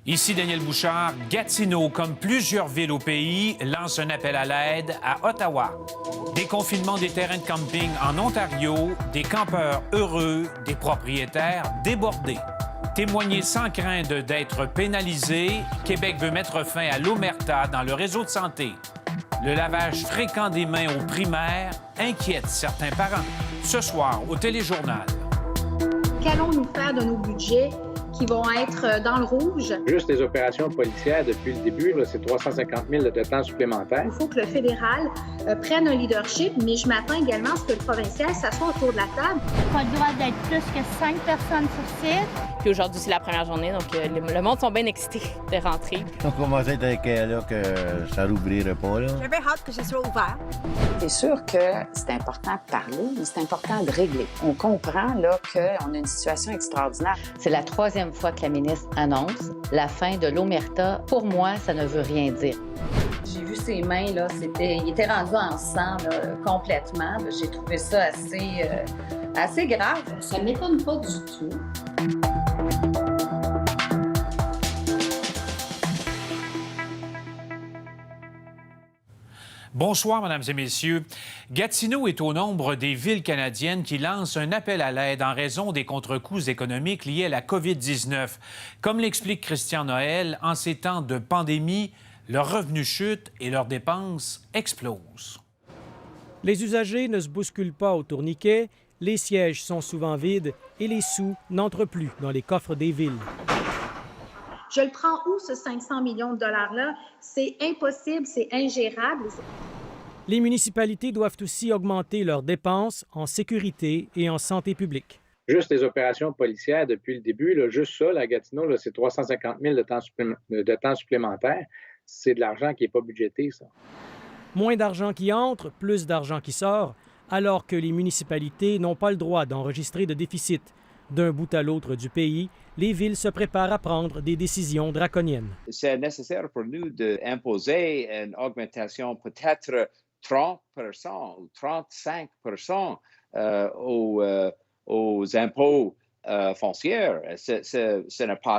Ici Daniel Bouchard. Gatineau, comme plusieurs villes au pays, lance un appel à l'aide à Ottawa. Déconfinement des terrains de camping en Ontario, des campeurs heureux, des propriétaires débordés. Témoigner sans crainte d'être pénalisé, Québec veut mettre fin à l'omerta dans le réseau de santé. Le lavage fréquent des mains aux primaires inquiète certains parents. Ce soir, au Téléjournal. Qu'allons-nous faire de nos budgets qui vont être dans le rouge? Juste les opérations policières, depuis le début, là, c'est 350 000 de temps supplémentaire. Il faut que le fédéral prenne un leadership, mais je m'attends également à ce que le provincial s'assoie autour de la table. Pas le droit d'être plus que 5 personnes sur site. Puis aujourd'hui, c'est la première journée, donc le monde sont bien excités de rentrer. On commence avec là, que ça rouvrirait pas. Là. J'avais hâte que ce soit ouvert. C'est sûr que c'est important de parler, mais c'est important de régler. On comprend là qu'on a une situation extraordinaire. C'est la troisième fois que la ministre annonce la fin de l'omerta. Pour moi, ça ne veut rien dire. J'ai vu ses mains, là, il était rendu en sang là, complètement. J'ai trouvé ça assez grave. Ça ne m'étonne pas du tout. Bonsoir, mesdames et messieurs. Gatineau est au nombre des villes canadiennes qui lancent un appel à l'aide en raison des contre-coups économiques liés à la COVID-19. Comme l'explique Christian Noël, en ces temps de pandémie, leurs revenus chutent et leurs dépenses explosent. Les usagers ne se bousculent pas au tourniquet, les sièges sont souvent vides et les sous n'entrent plus dans les coffres des villes. Je le prends où, ce 500 millions de dollars-là? C'est impossible, c'est ingérable. Les municipalités doivent aussi augmenter leurs dépenses en sécurité et en santé publique. Juste les opérations policières, depuis le début, là, juste ça, la Gatineau, là, c'est 350 000 de temps supplémentaire. C'est de l'argent qui n'est pas budgété, ça. Moins d'argent qui entre, plus d'argent qui sort, alors que les municipalités n'ont pas le droit d'enregistrer de déficit. D'un bout à l'autre du pays, les villes se préparent à prendre des décisions draconiennes. C'est nécessaire pour nous d'imposer une augmentation peut-être 30 ou 35 aux impôts fonciers. Ce n'est pas